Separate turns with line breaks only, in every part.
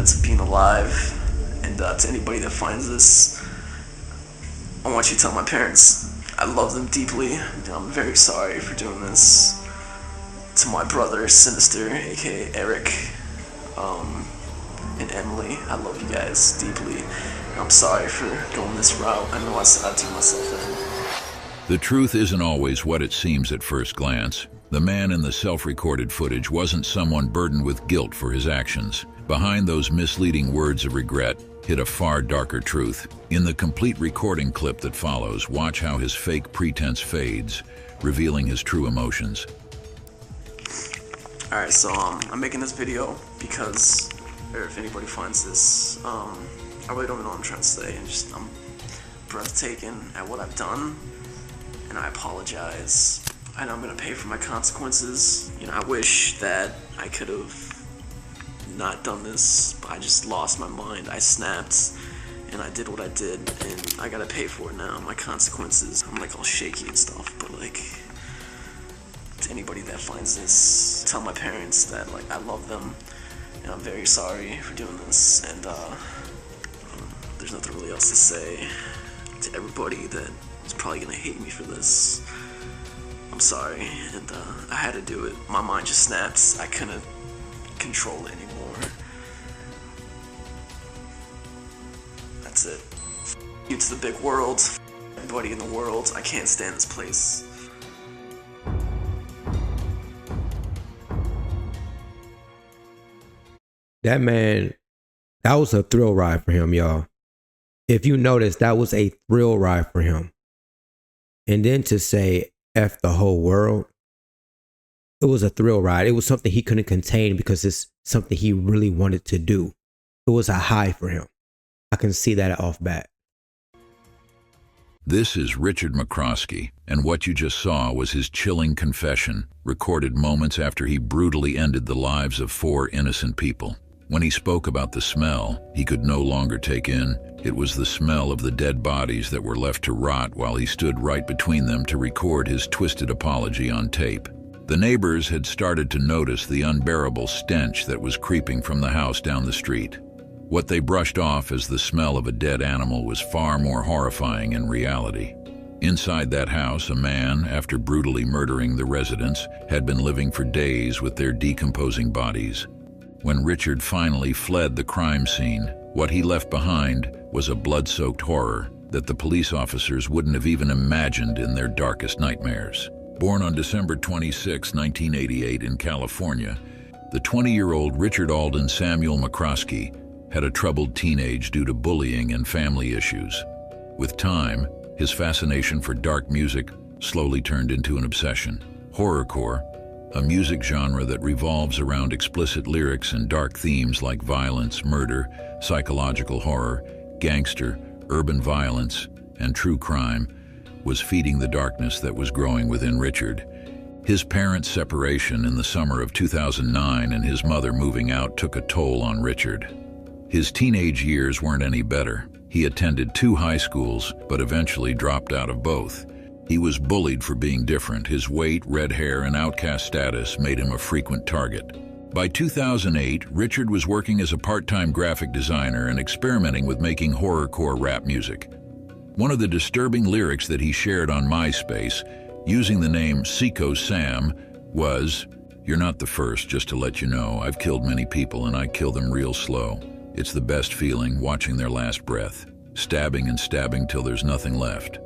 sense of being alive. And to anybody that finds this, I want you to tell my parents I love them deeply, and I'm very sorry for doing this. To my brother, Sinister, aka Eric, and Emily, I love you guys deeply. And I'm sorry for going this route. I know I threw myself in.
The truth isn't always what it seems at first glance. The man in the self-recorded footage wasn't someone burdened with guilt for his actions. Behind those misleading words of regret hid a far darker truth. In the complete recording clip that follows, watch how his fake pretense fades, revealing his true emotions.
Alright, so I'm making this video because, or if anybody finds this, I really don't know what I'm trying to say. I'm breathtaking at what I've done, and I apologize. I know I'm gonna pay for my consequences. You know, I wish that I could have not done this, but I just lost my mind. I snapped, and I did what I did, and I gotta pay for it now. My consequences. I'm like all shaky and stuff, but like, to anybody that finds this, tell my parents that like I love them, and I'm very sorry for doing this, and there's nothing really else to say. To everybody that is probably gonna hate me for this, I'm sorry, and I had to do it. My mind just snapped. I couldn't control it anymore. That's it. You to the big world, everybody in the world. I can't stand this place.
That man, that was a thrill ride for him, y'all. If you notice, that was a thrill ride for him. And then to say F the whole world, it was a thrill ride. It was something he couldn't contain because it's something he really wanted to do. It was a high for him. I can see that off bat.
This is Richard McCroskey, and what you just saw was his chilling confession, recorded moments after he brutally ended the lives of 4 innocent people. When he spoke about the smell he could no longer take in, it was the smell of the dead bodies that were left to rot while he stood right between them to record his twisted apology on tape. The neighbors had started to notice the unbearable stench that was creeping from the house down the street. What they brushed off as the smell of a dead animal was far more horrifying in reality. Inside that house, a man, after brutally murdering the residents, had been living for days with their decomposing bodies. When Richard finally fled the crime scene, what he left behind was a blood-soaked horror that the police officers wouldn't have even imagined in their darkest nightmares. Born on December 26, 1988 in California, the 20-year-old Richard Alden Samuel McCroskey had a troubled teenage due to bullying and family issues. With time, his fascination for dark music slowly turned into an obsession. Horrorcore, a music genre that revolves around explicit lyrics and dark themes like violence, murder, psychological horror, gangster, urban violence, and true crime, was feeding the darkness that was growing within Richard. His parents' separation in the summer of 2009 and his mother moving out took a toll on Richard. His teenage years weren't any better. He attended 2 high schools, but eventually dropped out of both. He was bullied for being different. His weight, red hair, and outcast status made him a frequent target. By 2008, Richard was working as a part-time graphic designer and experimenting with making horrorcore rap music. One of the disturbing lyrics that he shared on MySpace, using the name Psycho Sam, was, "You're not the first, just to let you know. I've killed many people and I kill them real slow. It's the best feeling, watching their last breath, stabbing and stabbing till there's nothing left."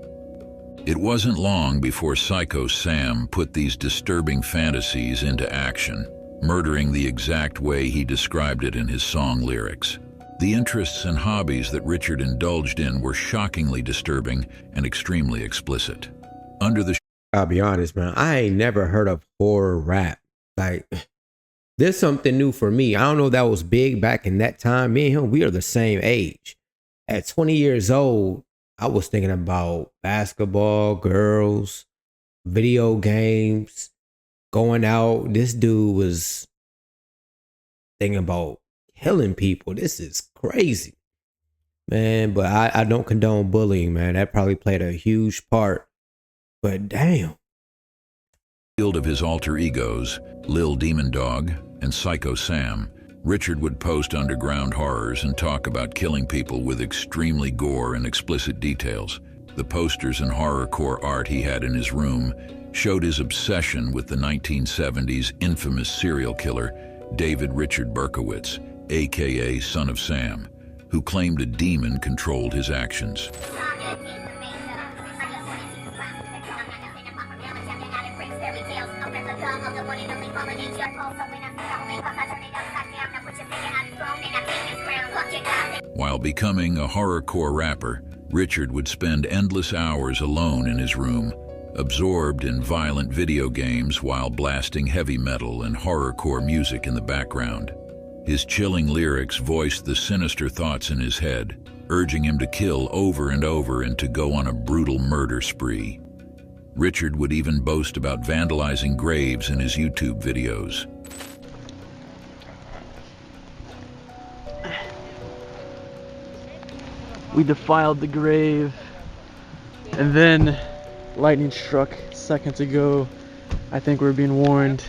It wasn't long before Psycho Sam put these disturbing fantasies into action, murdering the exact way he described it in his song lyrics. The interests and hobbies that Richard indulged in were shockingly disturbing and extremely explicit.
I'll be honest, man, I ain't never heard of horror rap. Like, this is something new for me. I don't know if that was big back in that time. Me and him, we are the same age. At 20 years old, I was thinking about basketball, girls, video games, going out. This dude was thinking about killing people. This is crazy, man. But I don't condone bullying, man. That probably played a huge part. But damn.
Field of his alter egos, Lil Demon Dog and Psycho Sam, Richard would post underground horrors and talk about killing people with extremely gore and explicit details. The posters and horrorcore art he had in his room showed his obsession with the 1970s infamous serial killer David Richard Berkowitz, aka Son of Sam, who claimed a demon controlled his actions. While becoming a horrorcore rapper, Richard would spend endless hours alone in his room, absorbed in violent video games while blasting heavy metal and horrorcore music in the background. His chilling lyrics voiced the sinister thoughts in his head, urging him to kill over and over and to go on a brutal murder spree. Richard would even boast about vandalizing graves in his YouTube videos.
We defiled the grave, and then lightning struck seconds ago. I think we're being warned.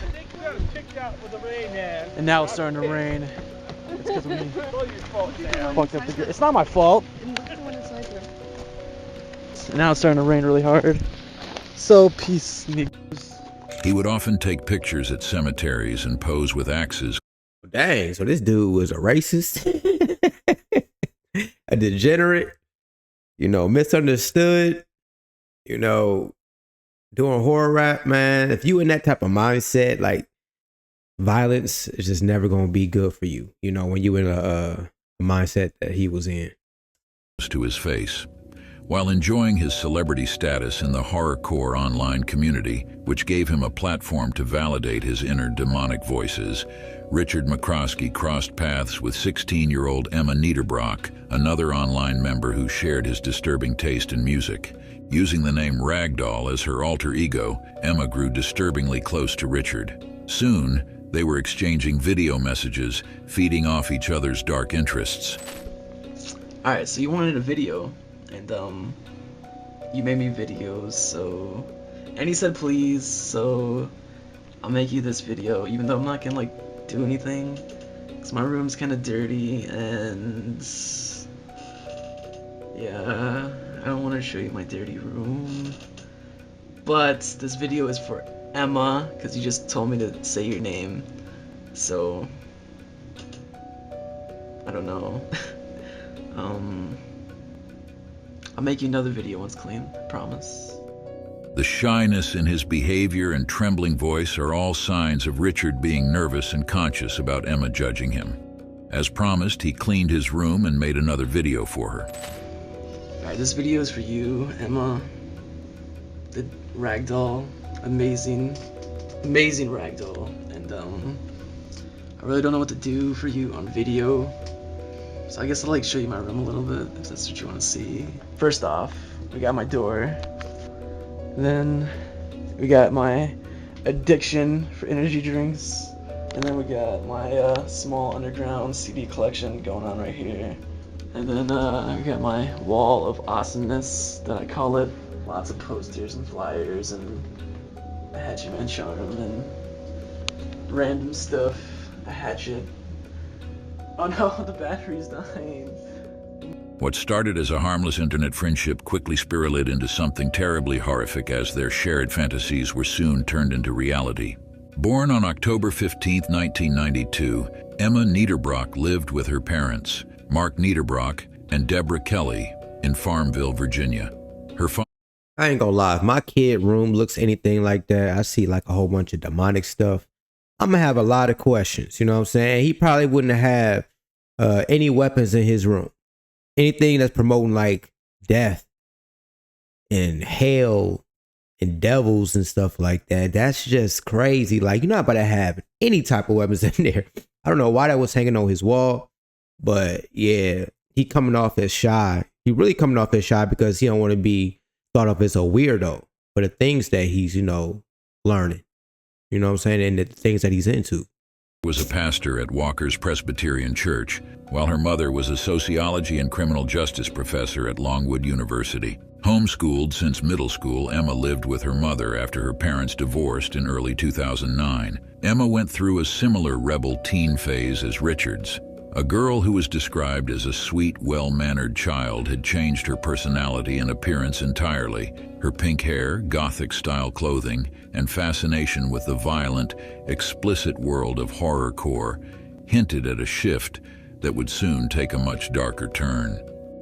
And now it's starting to rain. It's because we fucked up the grave. It's not my fault. And now it's starting to rain really hard. So peace, niggas.
He would often take pictures at cemeteries and pose with axes.
Dang, so this dude was a racist, a degenerate, misunderstood, doing horror rap, man. If you in that type of mindset, like, violence is just never going to be good for you, when you in a mindset that he was in.
To his face. While enjoying his celebrity status in the horrorcore online community, which gave him a platform to validate his inner demonic voices, Richard McCroskey crossed paths with 16-year-old Emma Niederbrock, another online member who shared his disturbing taste in music. Using the name Ragdoll as her alter ego, Emma grew disturbingly close to Richard. Soon, they were exchanging video messages, feeding off each other's dark interests.
Alright, so you wanted a video, and you made me videos, and he said please, so I'll make you this video, even though I'm not gonna do anything, because my room's kind of dirty, and yeah, I don't want to show you my dirty room, but this video is for Emma, because you just told me to say your name, so I don't know. I'll make you another video once clean, I promise.
The shyness in his behavior and trembling voice are all signs of Richard being nervous and conscious about Emma judging him. As promised, he cleaned his room and made another video for her.
Alright, this video is for you, Emma. The ragdoll. Amazing ragdoll. And I really don't know what to do for you on video. So I guess I'll show you my room a little bit, if that's what you want to see. First off, we got my door. Then we got my addiction for energy drinks. And then we got my small underground CD collection going on right here. And then we got my wall of awesomeness that I call it. Lots of posters and flyers and a Hatchet Man charm and random stuff. A hatchet. Oh no, the battery's dying.
What started as a harmless internet friendship quickly spiraled into something terribly horrific as their shared fantasies were soon turned into reality. Born on October 15, 1992, Emma Niederbrock lived with her parents, Mark Niederbrock and Deborah Kelly, in Farmville, Virginia.
I ain't gonna lie, if my kid room looks anything like that, I see a whole bunch of demonic stuff, I'm gonna have a lot of questions, you know what I'm saying? He probably wouldn't have any weapons in his room. Anything that's promoting death and hell and devils and stuff like that, that's just crazy. You're not about to have any type of weapons in there. I don't know why that was hanging on his wall, but yeah, he coming off as shy. He really coming off as shy because he don't want to be thought of as a weirdo for the things that he's, learning. You know what I'm saying? And the things that he's into.
was a pastor at Walker's Presbyterian Church, while her mother was a sociology and criminal justice professor at Longwood University. Homeschooled since middle school, Emma lived with her mother after her parents divorced in early 2009. Emma went through a similar rebel teen phase as Richard's. A girl who was described as a sweet, well-mannered child had changed her personality and appearance entirely. Her pink hair, gothic-style clothing, and fascination with the violent, explicit world of horrorcore hinted at a shift that would soon take a much darker turn.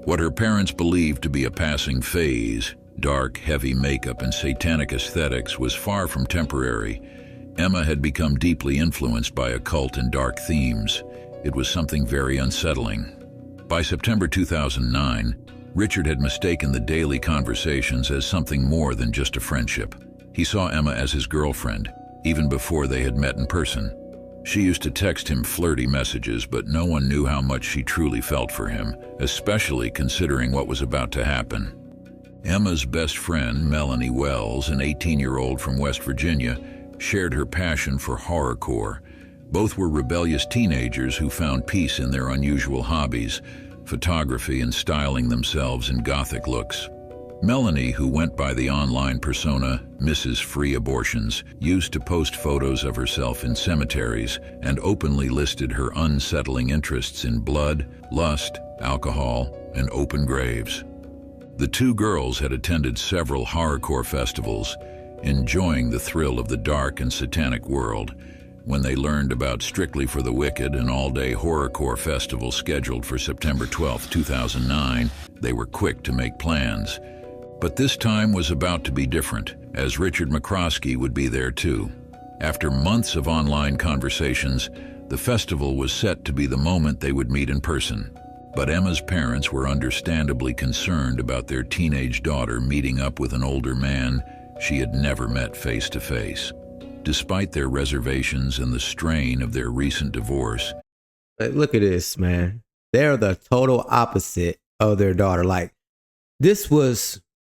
What her parents believed to be a passing phase, dark, heavy makeup and satanic aesthetics, was far from temporary. Emma had become deeply influenced by occult and dark themes. It was something very unsettling. By September 2009, Richard had mistaken the daily conversations as something more than just a friendship. He saw Emma as his girlfriend, even before they had met in person. She used to text him flirty messages, but no one knew how much she truly felt for him, especially considering what was about to happen. Emma's best friend, Melanie Wells, an 18-year-old from West Virginia, shared her passion for horrorcore. Both were rebellious teenagers who found peace in their unusual hobbies, photography and styling themselves in gothic looks. Melanie, who went by the online persona Mrs. Free Abortions, used to post photos of herself in cemeteries and openly listed her unsettling interests in blood, lust, alcohol, and open graves. The two girls had attended several horrorcore festivals, enjoying the thrill of the dark and satanic world. When they learned about Strictly for the Wicked, an all-day horrorcore festival scheduled for September 12, 2009, they were quick to make plans. But this time was about to be different, as Richard McCroskey would be there too. After months of online conversations, the festival was set to be the moment they would meet in person. But Emma's parents were understandably concerned about their teenage daughter meeting up with an older man she had never met face to face. Despite their reservations and the strain of their recent divorce.
Look at this, man. They're the total opposite of their daughter. Like,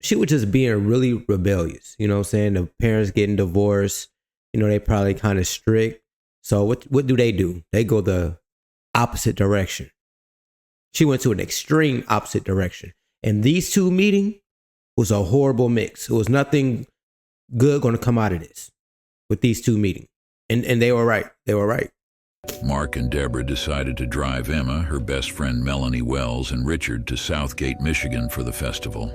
she was just being really rebellious. You know what I'm saying? The parents getting divorced. You know, they probably kind of strict. So what do? They go the opposite direction. She went to an extreme opposite direction. And these two meeting was a horrible mix. It was nothing good going to come out of this with these two meeting. And they were right. They were right.
Mark and Deborah decided to drive Emma, her best friend Melanie Wells, and Richard to Southgate, Michigan for the festival.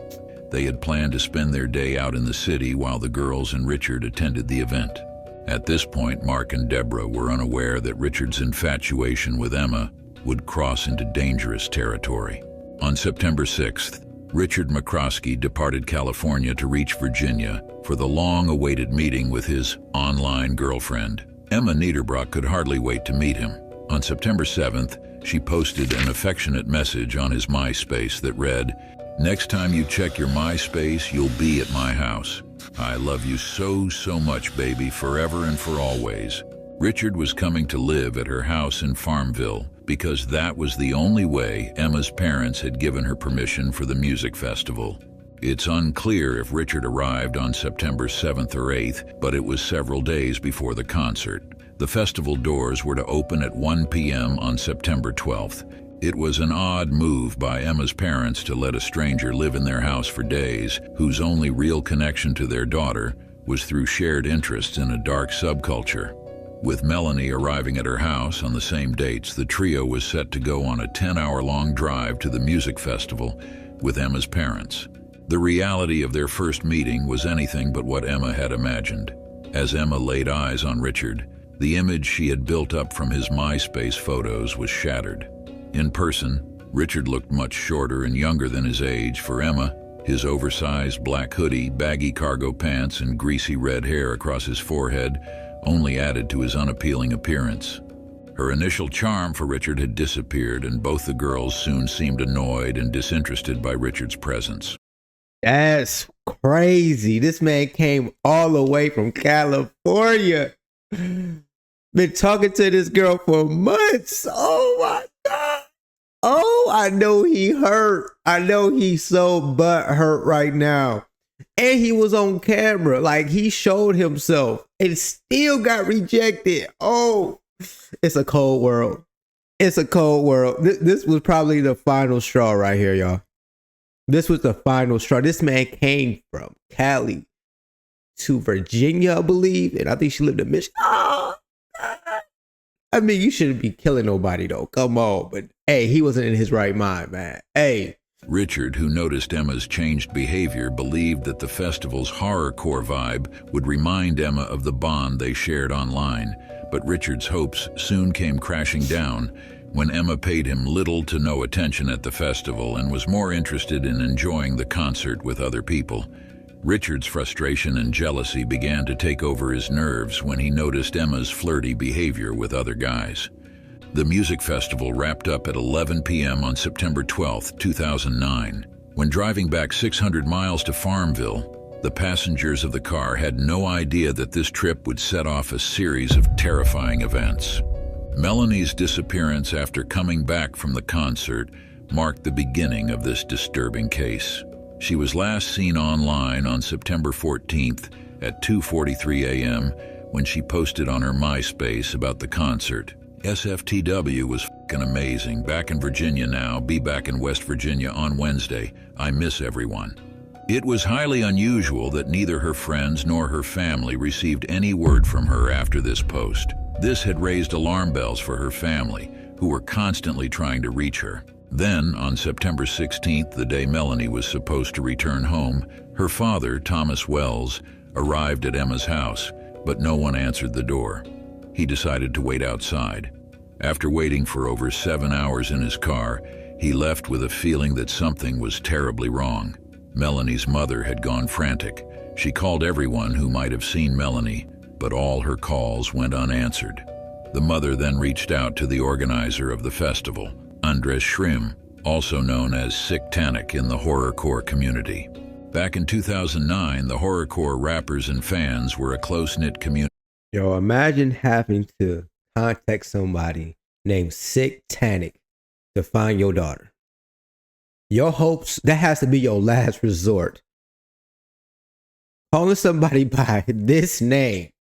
They had planned to spend their day out in the city while the girls and Richard attended the event. At this point, Mark and Deborah were unaware that Richard's infatuation with Emma would cross into dangerous territory. On September 6th, Richard McCroskey departed California to reach Virginia for the long-awaited meeting with his online girlfriend. Emma Niederbrock could hardly wait to meet him. On September 7th, she posted an affectionate message on his MySpace that read, "Next time you check your MySpace, you'll be at my house. I love you so, so much, baby, forever and for always." Richard was coming to live at her house in Farmville because that was the only way Emma's parents had given her permission for the music festival. It's unclear if Richard arrived on September 7th or 8th, but it was several days before the concert. The festival doors were to open at 1 p.m. on September 12th. It was an odd move by Emma's parents to let a stranger live in their house for days, whose only real connection to their daughter was through shared interests in a dark subculture. With Melanie arriving at her house on the same dates, the trio was set to go on a 10-hour-long drive to the music festival with Emma's parents. The reality of their first meeting was anything but what Emma had imagined. As Emma laid eyes on Richard, the image she had built up from his MySpace photos was shattered. In person, Richard looked much shorter and younger than his age. For Emma, his oversized black hoodie, baggy cargo pants, and greasy red hair across his forehead only added to his unappealing appearance. Her initial charm for Richard had disappeared, and both the girls soon seemed annoyed and disinterested by Richard's presence.
That's crazy. This man came all the way from California. Been talking to this girl for months. Oh my God. Oh, I know he hurt. I know he's so butthurt right now. And he was on camera. Like, he showed himself and still got rejected. Oh, It's a cold world. It's a cold world. This was probably the final straw right here, y'all. This was the final straw. This man came from Cali to Virginia, I believe, and I think she lived in Michigan. Oh, I mean, you shouldn't be killing nobody, though. Come on. But, hey, he wasn't in his right mind, man. Hey.
Richard, who noticed Emma's changed behavior, believed that the festival's horrorcore vibe would remind Emma of the bond they shared online. But Richard's hopes soon came crashing down when Emma paid him little to no attention at the festival and was more interested in enjoying the concert with other people. Richard's frustration and jealousy began to take over his nerves when he noticed Emma's flirty behavior with other guys. The music festival wrapped up at 11 p.m. on September 12, 2009. When driving back 600 miles to Farmville, the passengers of the car had no idea that this trip would set off a series of terrifying events. Melanie's disappearance after coming back from the concert marked the beginning of this disturbing case. She was last seen online on September 14th at 2:43 a.m. when she posted on her MySpace about the concert. SFTW was f***ing amazing. Back in Virginia now, be back in West Virginia on Wednesday. I miss everyone. It was highly unusual that neither her friends nor her family received any word from her after this post. This had raised alarm bells for her family, who were constantly trying to reach her. Then, on September 16th, the day Melanie was supposed to return home, her father, Thomas Wells, arrived at Emma's house, but no one answered the door. He decided to wait outside. After waiting for over 7 hours in his car, he left with a feeling that something was terribly wrong. Melanie's mother had gone frantic. She called everyone who might have seen Melanie, but all her calls went unanswered. The mother then reached out to the organizer of the festival, Andres Schrim, also known as Satanic in the horrorcore community. Back in 2009, the horrorcore rappers and fans were a close-knit community.
Yo, imagine having to contact somebody named Satanic to find your daughter. Your hopes, that has to be your last resort. Calling somebody by this name.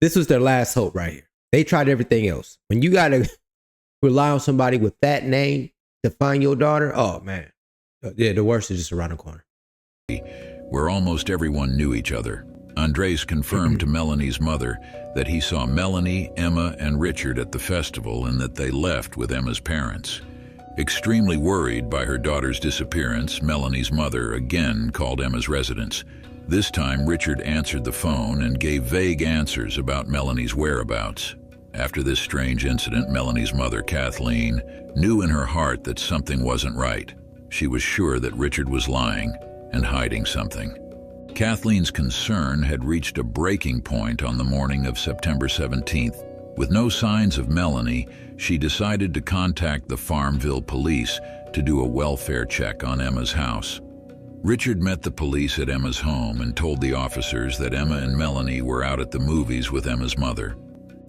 This was their last hope right here. They tried everything else. When you got to rely on somebody with that name to find your daughter, oh man. Yeah, the worst is just around the corner.
Where almost everyone knew each other. Andres confirmed to Melanie's mother that he saw Melanie, Emma, and Richard at the festival and that they left with Emma's parents. Extremely worried by her daughter's disappearance, Melanie's mother again called Emma's residence. This time, Richard answered the phone and gave vague answers about Melanie's whereabouts. After this strange incident, Melanie's mother, Kathleen, knew in her heart that something wasn't right. She was sure that Richard was lying and hiding something. Kathleen's concern had reached a breaking point on the morning of September 17th. With no signs of Melanie, she decided to contact the Farmville police to do a welfare check on Emma's house. Richard met the police at Emma's home and told the officers that Emma and Melanie were out at the movies with Emma's mother.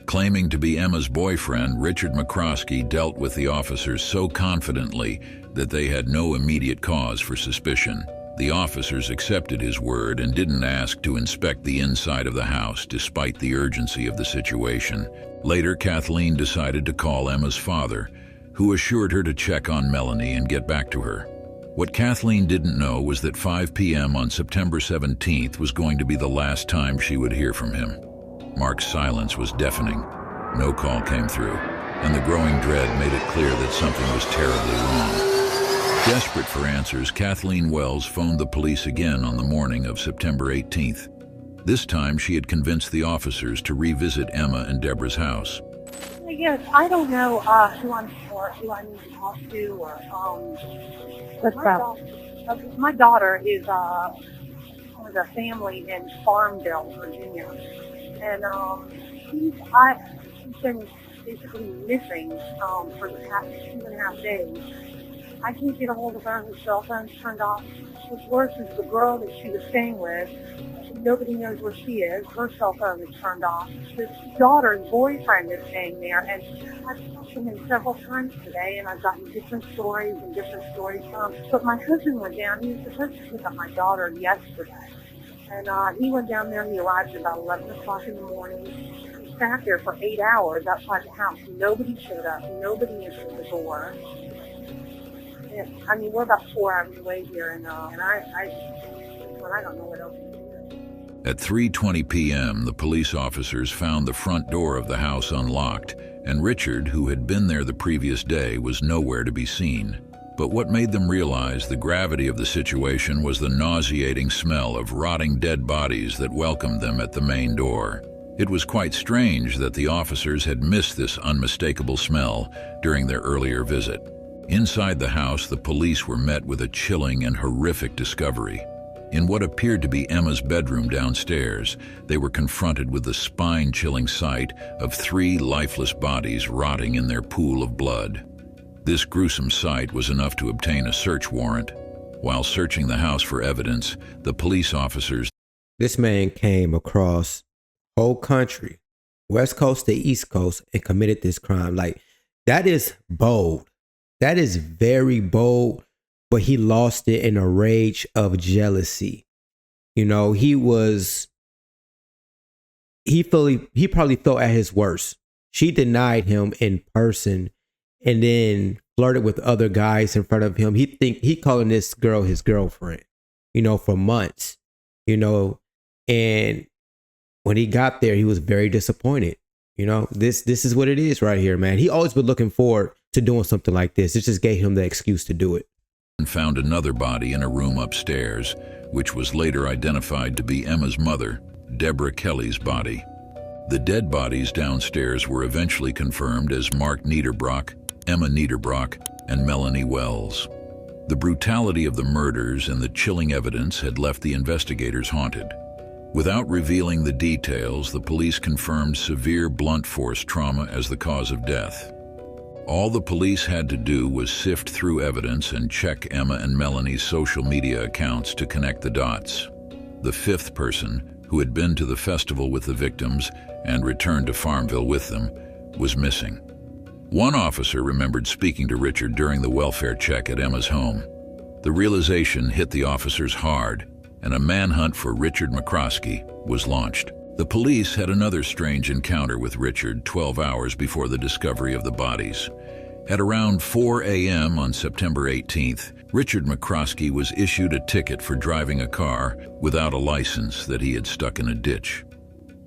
Claiming to be Emma's boyfriend, Richard McCroskey dealt with the officers so confidently that they had no immediate cause for suspicion. The officers accepted his word and didn't ask to inspect the inside of the house despite the urgency of the situation. Later, Kathleen decided to call Emma's father, who assured her to check on Melanie and get back to her. What Kathleen didn't know was that 5 p.m. on September 17th was going to be the last time she would hear from him. Mark's silence was deafening. No call came through, and the growing dread made it clear that something was terribly wrong. Desperate for answers, Kathleen Wells phoned the police again on the morning of September 18th. This time, she had convinced the officers to revisit Emma and Deborah's house.
Yes, I don't know who I need to talk to, or my daughter is with a family in Farmville, Virginia, and she's been basically missing for the past 2.5 days. I can't get a hold of her. Her cell phone's turned off. What's worse is the girl that she was staying with, nobody knows where she is. Her cell phone is turned off. His daughter's boyfriend is staying there, and I've talked to him several times today, and I've gotten different stories. But my husband went down. He was supposed to pick up my daughter yesterday, and he went down there. He arrived at about 11 o'clock in the morning. sat there for 8 hours outside the house. Nobody showed up. Nobody answered the door. And, I mean, we're about 4 hours away here, and I don't know what else to do.
At 3:20 p.m., the police officers found the front door of the house unlocked, and Richard, who had been there the previous day, was nowhere to be seen. But what made them realize the gravity of the situation was the nauseating smell of rotting dead bodies that welcomed them at the main door. It was quite strange that the officers had missed this unmistakable smell during their earlier visit. Inside the house, the police were met with a chilling and horrific discovery. In what appeared to be Emma's bedroom downstairs, they were confronted with the spine-chilling sight of 3 lifeless bodies rotting in their pool of blood. This gruesome sight was enough to obtain a search warrant. While searching the house for evidence, the police officers...
This man came across whole country, West Coast to East Coast, and committed this crime. Like, that is bold. That is very bold, but he lost it in a rage of jealousy. You know, he probably felt at his worst. She denied him in person and then flirted with other guys in front of him. He calling this girl his girlfriend, you know, for months, you know, and when he got there, he was very disappointed. You know, this is what it is right here, man. He always been looking forward to doing something like this. It just gave him the excuse to do it.
And found another body in a room upstairs, which was later identified to be Emma's mother, Deborah Kelly's body. The dead bodies downstairs were eventually confirmed as Mark Niederbrock, Emma Niederbrock, and Melanie Wells. The brutality of the murders and the chilling evidence had left the investigators haunted. Without revealing the details, the police confirmed severe blunt force trauma as the cause of death. All the police had to do was sift through evidence and check Emma and Melanie's social media accounts to connect the dots. The 5th person, who had been to the festival with the victims and returned to Farmville with them, was missing. One officer remembered speaking to Richard during the welfare check at Emma's home. The realization hit the officers hard, and a manhunt for Richard McCroskey was launched. The police had another strange encounter with Richard 12 hours before the discovery of the bodies. At around 4 a.m. on September 18th, Richard McCroskey was issued a ticket for driving a car without a license that he had stuck in a ditch.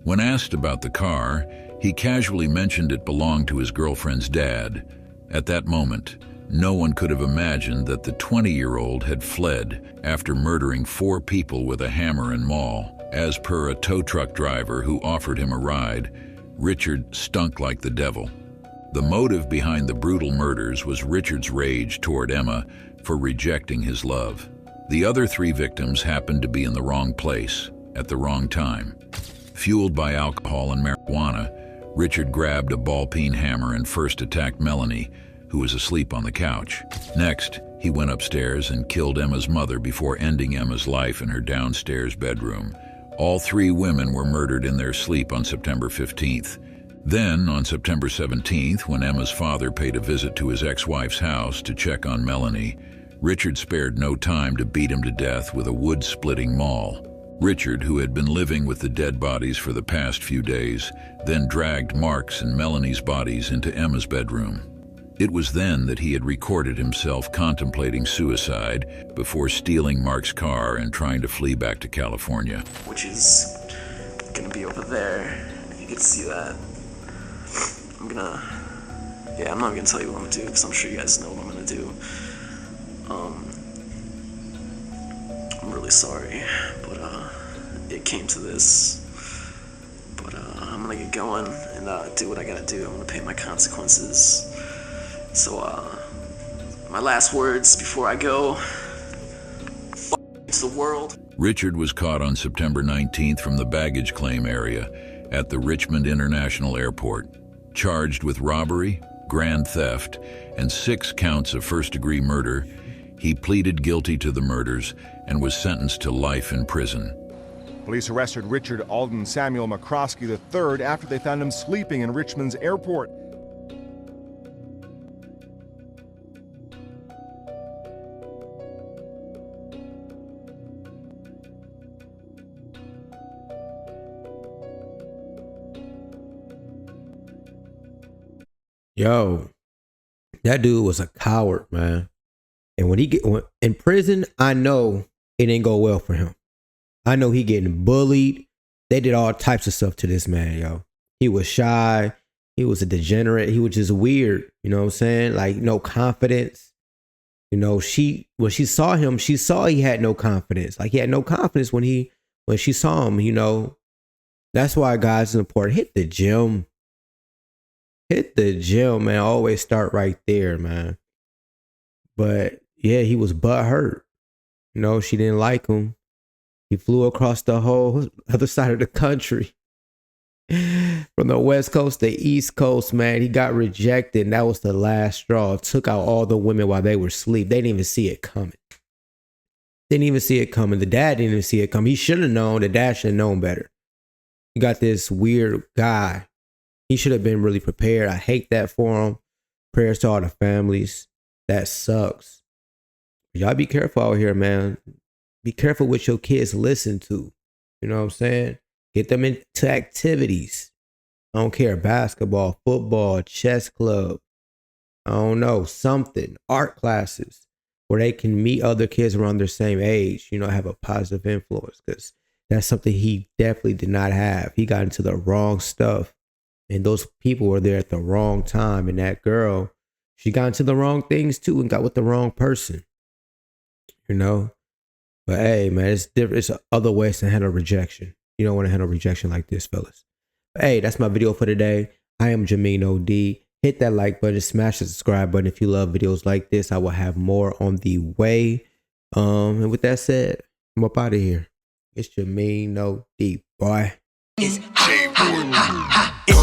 When asked about the car, he casually mentioned it belonged to his girlfriend's dad. At that moment, no one could have imagined that the 20-year-old had fled after murdering 4 people with a hammer and maul. As per a tow truck driver who offered him a ride, Richard stunk like the devil. The motive behind the brutal murders was Richard's rage toward Emma for rejecting his love. The other 3 victims happened to be in the wrong place at the wrong time. Fueled by alcohol and marijuana, Richard grabbed a ball-peen hammer and first attacked Melanie, who was asleep on the couch. Next, he went upstairs and killed Emma's mother before ending Emma's life in her downstairs bedroom. All 3 women were murdered in their sleep on September 15th. Then, on September 17th, when Emma's father paid a visit to his ex-wife's house to check on Melanie, Richard spared no time to beat him to death with a wood-splitting maul. Richard, who had been living with the dead bodies for the past few days, then dragged Mark's and Melanie's bodies into Emma's bedroom. It was then that he had recorded himself contemplating suicide before stealing Mark's car and trying to flee back to California.
Which is gonna be over there, if you get to see that. I'm not gonna tell you what I'm gonna do, because I'm sure you guys know what I'm gonna do. I'm really sorry, but it came to this. But I'm gonna get going and do what I gotta do. I'm gonna pay my consequences. So, my last words before I go, to the world.
Richard was caught on September 19th from the baggage claim area at the Richmond International Airport, charged with robbery, grand theft, and 6 counts of first-degree murder. He pleaded guilty to the murders and was sentenced to life in prison.
Police arrested Richard Alden Samuel McCroskey III after they found him sleeping in Richmond's airport.
Yo, that dude was a coward, man. And when in prison, I know it didn't go well for him. I know he getting bullied. They did all types of stuff to this man, yo. He was shy. He was a degenerate. He was just weird. You know what I'm saying? Like, no confidence. You know, when she saw him, she saw he had no confidence. Like, he had no confidence when she saw him, you know. That's why, guys, it's important. Hit the gym. Hit the gym, man. Always start right there, man. But yeah, he was butthurt. You know, she didn't like him. He flew across the whole other side of the country. From the West Coast to the East Coast, man. He got rejected, and that was the last straw. It took out all the women while they were asleep. They didn't even see it coming. Didn't even see it coming. The dad didn't even see it coming. He should have known. The dad should have known better. You got this weird guy. He should have been really prepared. I hate that for him. Prayers to all the families. That sucks. Y'all be careful out here, man. Be careful what your kids listen to. You know what I'm saying? Get them into activities. I don't care. Basketball, football, chess club. I don't know. Something. Art classes where they can meet other kids around their same age. You know, have a positive influence. Because that's something he definitely did not have. He got into the wrong stuff. And those people were there at the wrong time. And that girl, she got into the wrong things too and got with the wrong person. You know? But hey, man, it's different. It's other ways to handle rejection. You don't want to handle rejection like this, fellas. But hey, that's my video for today. I am JAMEENOD. Hit that like button, smash the subscribe button if you love videos like this. I will have more on the way. And with that said, I'm up out of here. It's JAMEENOD, boy.
It's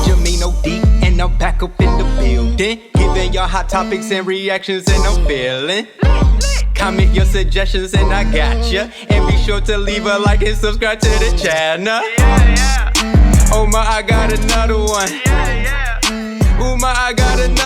JAMEENOD, and I'm back up in the building, giving y'all hot topics and reactions, and I'm feeling. Comment your suggestions and I got ya. And be sure to leave a like and subscribe to the channel. Oh my, I got another one. Oh my, I got another